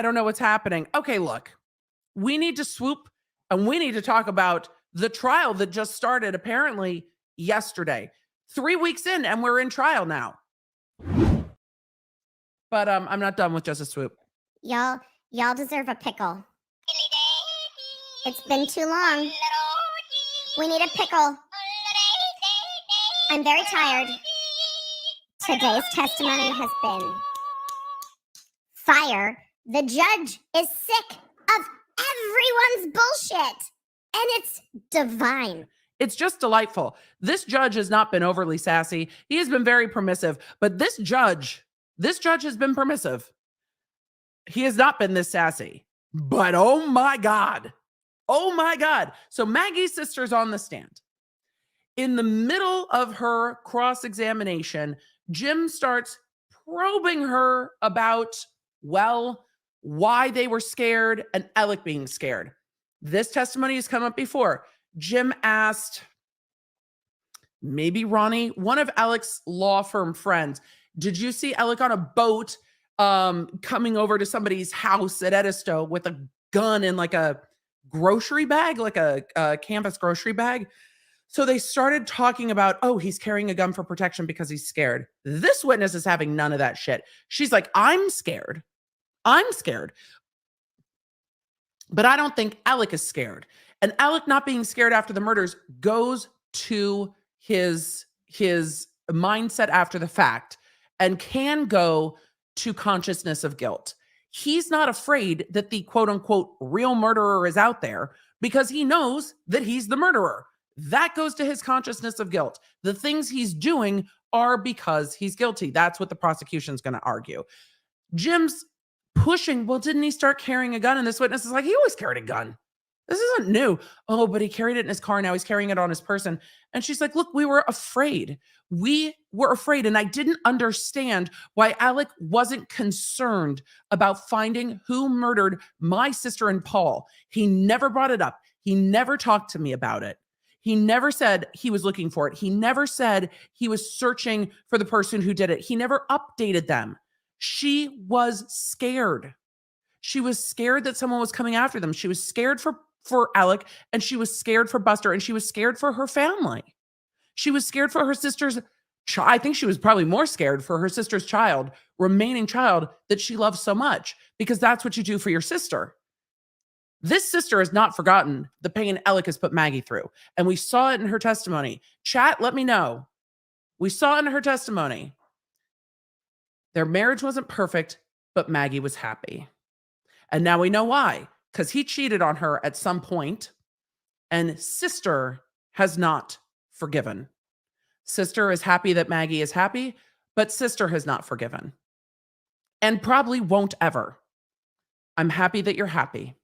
I don't know what's happening. Okay, look, we need to swoop and we need to talk about the trial that just started apparently yesterday. 3 weeks in and we're in trial now. But I'm not done with just a swoop. Y'all deserve a pickle. It's been too long. We need a pickle. I'm very tired. Today's testimony has been fire. The judge is sick of everyone's bullshit. And it's divine. It's just delightful. This judge has not been overly sassy. He has been very permissive. But this judge has been permissive. He has not been this sassy. But oh my God. Oh my God. So Maggie's sister's on the stand. In the middle of her cross-examination, Jim starts probing her about, well, why they were scared and Alec being scared. This testimony has come up before. Jim asked maybe Ronnie, one of Alec's law firm friends, did you see Alec on a boat coming over to somebody's house at Edisto with a gun in like a grocery bag, like a canvas grocery bag? So they started talking about, oh, he's carrying a gun for protection because he's scared. This witness is having none of that shit. She's like, I'm scared. But I don't think Alec is scared. And Alec not being scared after the murders goes to his mindset after the fact and can go to consciousness of guilt. He's not afraid that the quote unquote real murderer is out there because he knows that he's the murderer. That goes to his consciousness of guilt. The things he's doing are because he's guilty. That's what the prosecution's going to argue. Jim's pushing, well, didn't he start carrying a gun? And this witness is like, he always carried a gun. This isn't new. Oh, but he carried it in his car. Now he's carrying it on his person. And she's like, look, we were afraid. We were afraid. And I didn't understand why Alec wasn't concerned about finding who murdered my sister and Paul. He never brought it up. He never talked to me about it. He never said he was looking for it. He never said he was searching for the person who did it. He never updated them. She was scared. She was scared that someone was coming after them. She was scared for Alec, and she was scared for Buster, and she was scared for her family. She was scared for her sister's child. I think she was probably more scared for her sister's remaining child that she loves so much, because that's what you do for your sister. This sister has not forgotten the pain Alec has put Maggie through. And we saw it in her testimony. Chat, let me know. We saw it in her testimony. Their marriage wasn't perfect, but Maggie was happy. And now we know why. Because he cheated on her at some point, and sister has not forgiven. Sister is happy that Maggie is happy, but sister has not forgiven. And probably won't ever. I'm happy that you're happy.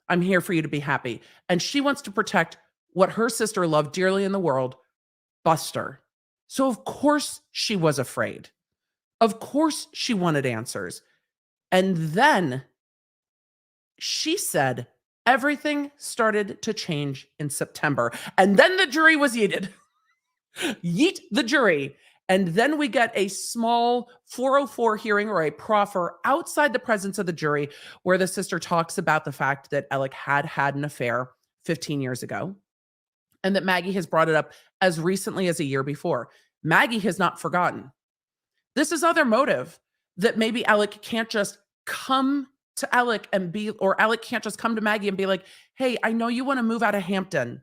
I'm here for you to be happy. And she wants to protect what her sister loved dearly in the world, Buster. So of course she was afraid. Of course she wanted answers. And then she said everything started to change in September. And then the jury was yeeted. Yeet the jury. And then we get a small 404 hearing, or a proffer, outside the presence of the jury, where the sister talks about the fact that Alec had an affair 15 years ago, and that Maggie has brought it up as recently as a year before. Maggie has not forgotten. This is other motive, that maybe Alec can't just come to Alec or Alec can't just come to Maggie and be like, hey, I know you want to move out of Hampton,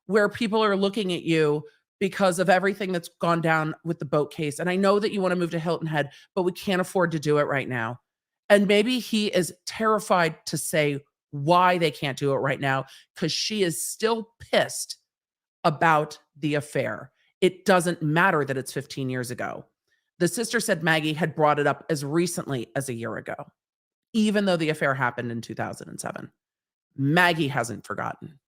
where people are looking at you because of everything that's gone down with the boat case. And I know that you want to move to Hilton Head, but we can't afford to do it right now. And maybe he is terrified to say why they can't do it right now, because she is still pissed about the affair. It doesn't matter that it's 15 years ago. The sister said Maggie had brought it up as recently as a year ago, even though the affair happened in 2007. Maggie hasn't forgotten,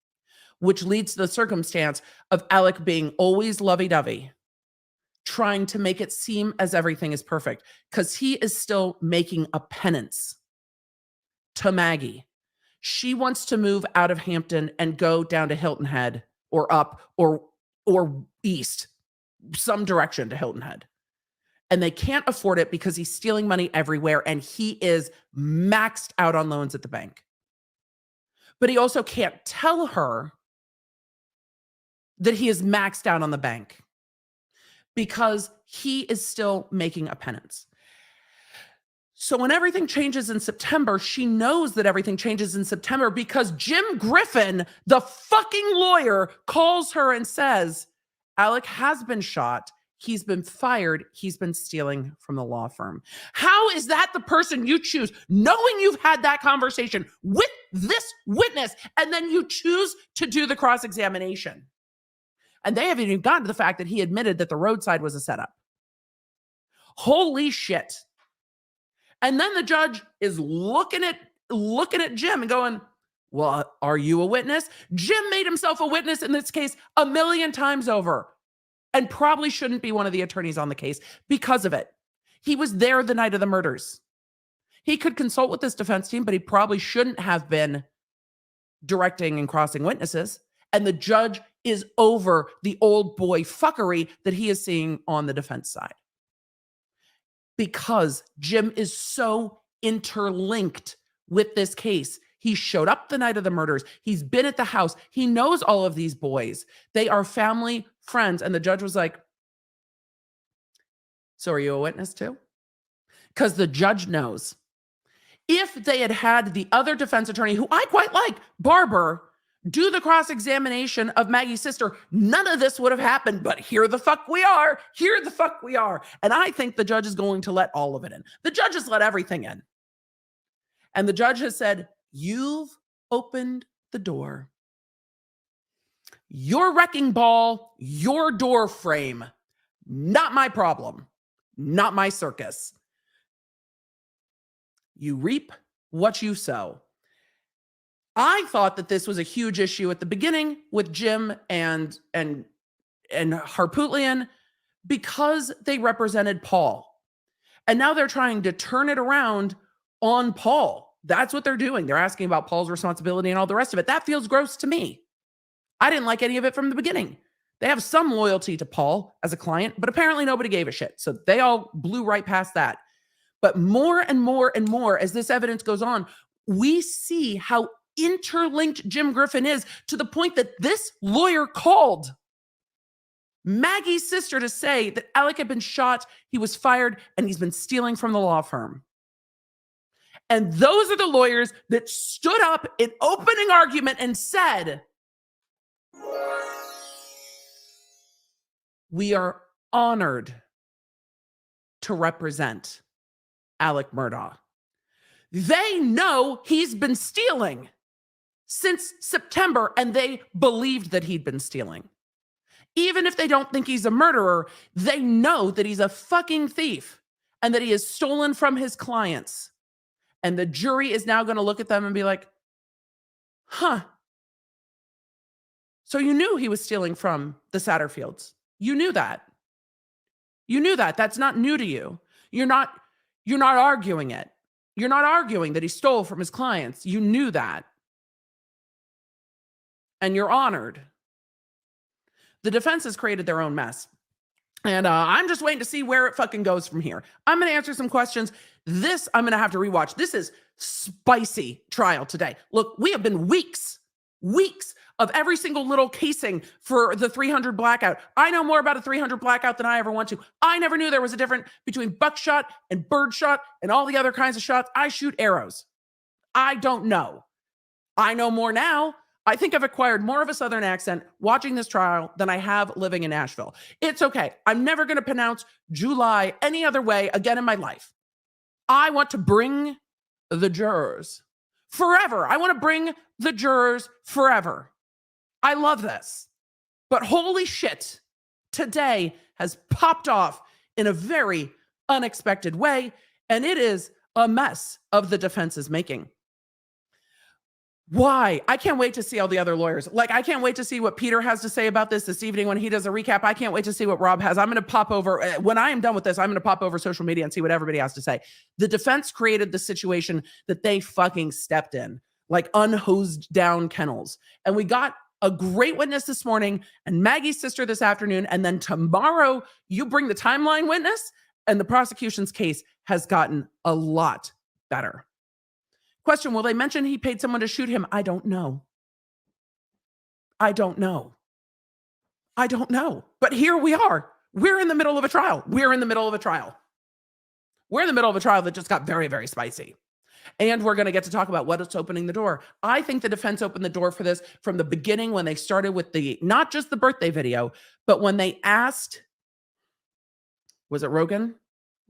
which leads to the circumstance of Alec being always lovey-dovey, trying to make it seem as everything is perfect, because he is still making a penance to Maggie. She wants to move out of Hampton and go down to Hilton Head, or up, or east, some direction to Hilton Head. and they can't afford it because he's stealing money everywhere and he is maxed out on loans at the bank. But he also can't tell her that he is maxed out on the bank because he is still making a penance. So when everything changes in September, she knows that everything changes in September because Jim Griffin, the fucking lawyer, calls her and says, Alec has been shot. He's been fired. He's been stealing from the law firm. How is that the person you choose, knowing you've had that conversation with this witness, and then you choose to do the cross-examination? And they haven't even gotten to the fact that he admitted that the roadside was a setup. Holy shit. And then the judge is looking at Jim and going, well, are you a witness? Jim made himself a witness in this case 1,000,000 times over and probably shouldn't be one of the attorneys on the case because of it. He was there the night of the murders. He could consult with this defense team, but he probably shouldn't have been directing and crossing witnesses. And the judge is over the old boy fuckery that he is seeing on the defense side. Because Jim is so interlinked with this case. He showed up the night of the murders. He's been at the house. He knows all of these boys. They are family, friends. And the judge was like, so are you a witness too? Because the judge knows. If they had had the other defense attorney, who I quite like, Barber, do the cross-examination of Maggie's sister, none of this would have happened, but here the fuck we are. Here the fuck we are. And I think the judge is going to let all of it in. The judge has let everything in. And the judge has said, you've opened the door. Your wrecking ball, your door frame, not my problem, not my circus. You reap what you sow. I thought that this was a huge issue at the beginning with Jim and Harpootlian because they represented Paul. And now they're trying to turn it around on Paul. That's what they're doing. They're asking about Paul's responsibility and all the rest of it. That feels gross to me. I didn't like any of it from the beginning. They have some loyalty to Paul as a client, but apparently nobody gave a shit. So they all blew right past that. But more and more and more as this evidence goes on, we see how interlinked Jim Griffin is to the point that this lawyer called Maggie's sister to say that Alec had been shot, he was fired, and he's been stealing from the law firm. And those are the lawyers that stood up in opening argument and said, we are honored to represent Alec Murdaugh. They know he's been stealing since September, and they believed that he'd been stealing. Even if they don't think he's a murderer, they know that he's a fucking thief and that he has stolen from his clients. And the jury is now going to look at them and be like, huh. So you knew he was stealing from the Satterfields. You knew that. You knew that. That's not new to you. You're not arguing it. You're not arguing that he stole from his clients. You knew that. And you're honored. The defense has created their own mess. And I'm just waiting to see where it fucking goes from here. I'm going to answer some questions. This, I'm going to have to rewatch. This is spicy trial today. Look, we have been weeks of every single little casing for the 300 blackout. I know more about a 300 blackout than I ever want to. I never knew there was a difference between buckshot and birdshot and all the other kinds of shots. I shoot arrows. I don't know. I know more now. I think I've acquired more of a Southern accent watching this trial than I have living in Nashville. It's okay. I'm never going to pronounce July any other way again in my life. I want to bring the jurors forever. I want to bring the jurors forever. I love this. But holy shit, today has popped off in a very unexpected way, and it is a mess of the defense's making. Why? I can't wait to see all the other lawyers. Like, I can't wait to see what Peter has to say about this evening when he does a recap. I can't wait to see what Rob has. I'm going to pop over, when I am done with this, I'm going to pop over social media and see what everybody has to say. The defense created the situation that they fucking stepped in, like unhosed down kennels. And we got a great witness this morning and Maggie's sister this afternoon. And then tomorrow you bring the timeline witness And the prosecution's case has gotten a lot better. Question, will they mention he paid someone to shoot him? I don't know. I don't know. I don't know. But here we are. We're in the middle of a trial. We're in the middle of a trial. We're in the middle of a trial that just got very, very spicy. And we're going to get to talk about what's opening the door. I think the defense opened the door for this from the beginning when they started with the, not just the birthday video, but when they asked, was it Rogan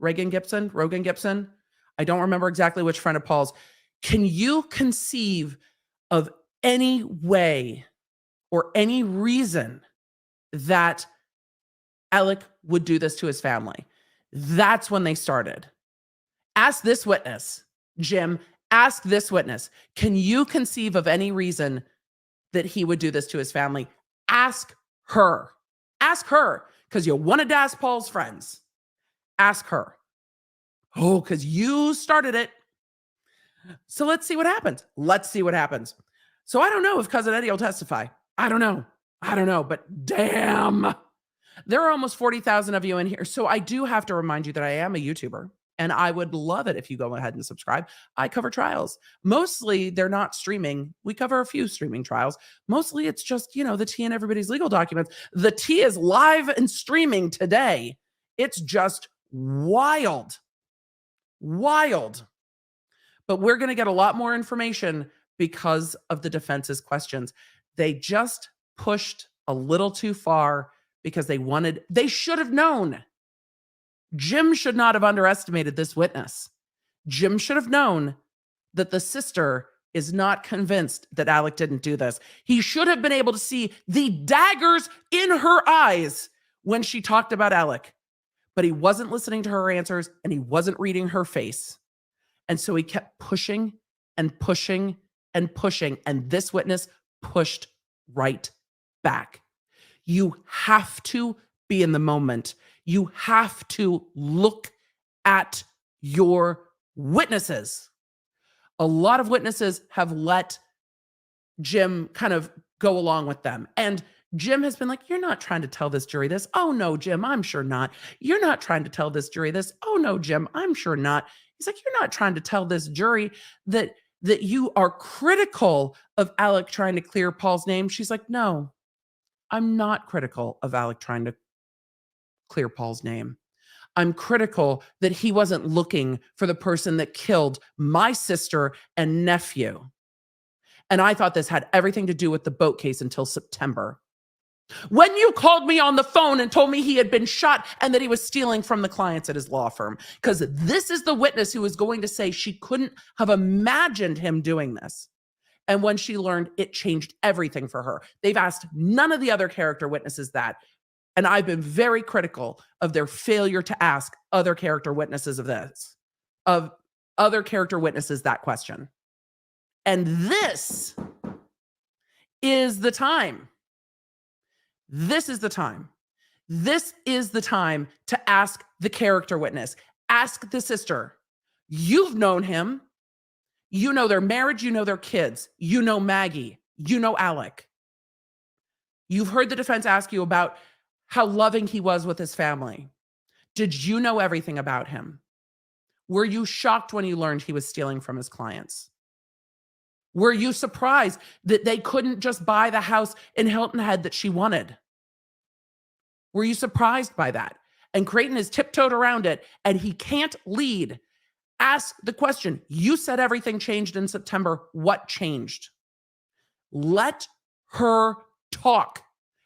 Gibson? I don't remember exactly which friend of Paul's. Can you conceive of any way or any reason that Alec would do this to his family? That's when they started. Ask this witness, Jim, ask this witness. Can you conceive of any reason that he would do this to his family? Ask her. Ask her, because you wanted to ask Paul's friends. Ask her. Oh, because you started it. So let's see what happens. Let's see what happens. So I don't know if Cousin Eddie will testify. I don't know, but damn. There are almost 40,000 of you in here. So I do have to remind you that I am a YouTuber, and I would love it if you go ahead and subscribe. I cover trials. Mostly they're not streaming. We cover a few streaming trials. Mostly it's just, the tea and everybody's legal documents. The tea is live and streaming today. It's just wild. Wild. But we're going to get a lot more information because of the defense's questions. They just pushed a little too far because they should have known. Jim should not have underestimated this witness. Jim should have known that the sister is not convinced that Alec didn't do this. He should have been able to see the daggers in her eyes when she talked about Alec, but he wasn't listening to her answers and he wasn't reading her face. And so he kept pushing and pushing and pushing, and this witness pushed right back. You have to be in the moment. You have to look at your witnesses. A lot of witnesses have let Jim kind of go along with them. And Jim has been like, you're not trying to tell this jury this. Oh, no, Jim, I'm sure not. You're not trying to tell this jury this. Oh, no, Jim, I'm sure not. He's like, you're not trying to tell this jury that you are critical of Alec trying to clear Paul's name. She's like, no, I'm not critical of Alec trying to clear Paul's name. I'm critical that he wasn't looking for the person that killed my sister and nephew. And I thought this had everything to do with the boat case until September. When you called me on the phone and told me he had been shot and that he was stealing from the clients at his law firm, because this is the witness who is going to say she couldn't have imagined him doing this. And when she learned, it changed everything for her. They've asked none of the other character witnesses that. And I've been very critical of their failure to ask other character witnesses that question. And this is the time. This is the time. This is the time to ask the character witness. Ask the sister. You've known him. You know their marriage. You know their kids. You know Maggie. You know Alec. You've heard the defense ask you about how loving he was with his family. Did you know everything about him? Were you shocked when you learned he was stealing from his clients? Were you surprised that they couldn't just buy the house in Hilton Head that she wanted? Were you surprised by that? And Creighton is tiptoed around it and he can't lead. Ask the question. You said everything changed in September. What changed? Let her talk.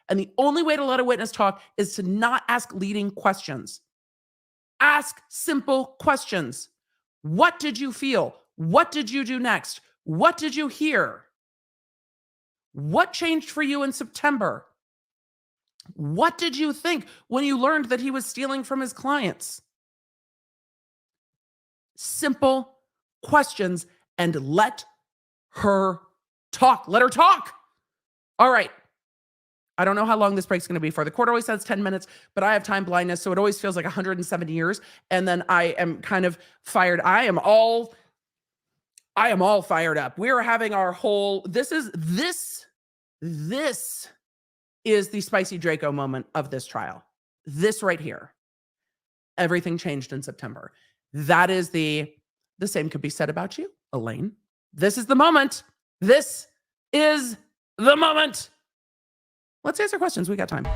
And the only way to let a witness talk is to not ask leading questions. Ask simple questions. What did you feel? What did you do next? What did you hear? What changed for you in September? What did you think when you learned that he was stealing from his clients? Simple questions and let her talk. Let her talk. All right. I don't know how long this break's going to be for. The court always says 10 minutes, but I have time blindness, so it always feels like 170 years. And then I am kind of fired. I am all fired up. We're having our whole, this is the spicy Draco moment of this trial. This right here. Everything changed in September. That is the same could be said about you, Elaine. This is the moment. This is the moment. Let's answer questions. We got time.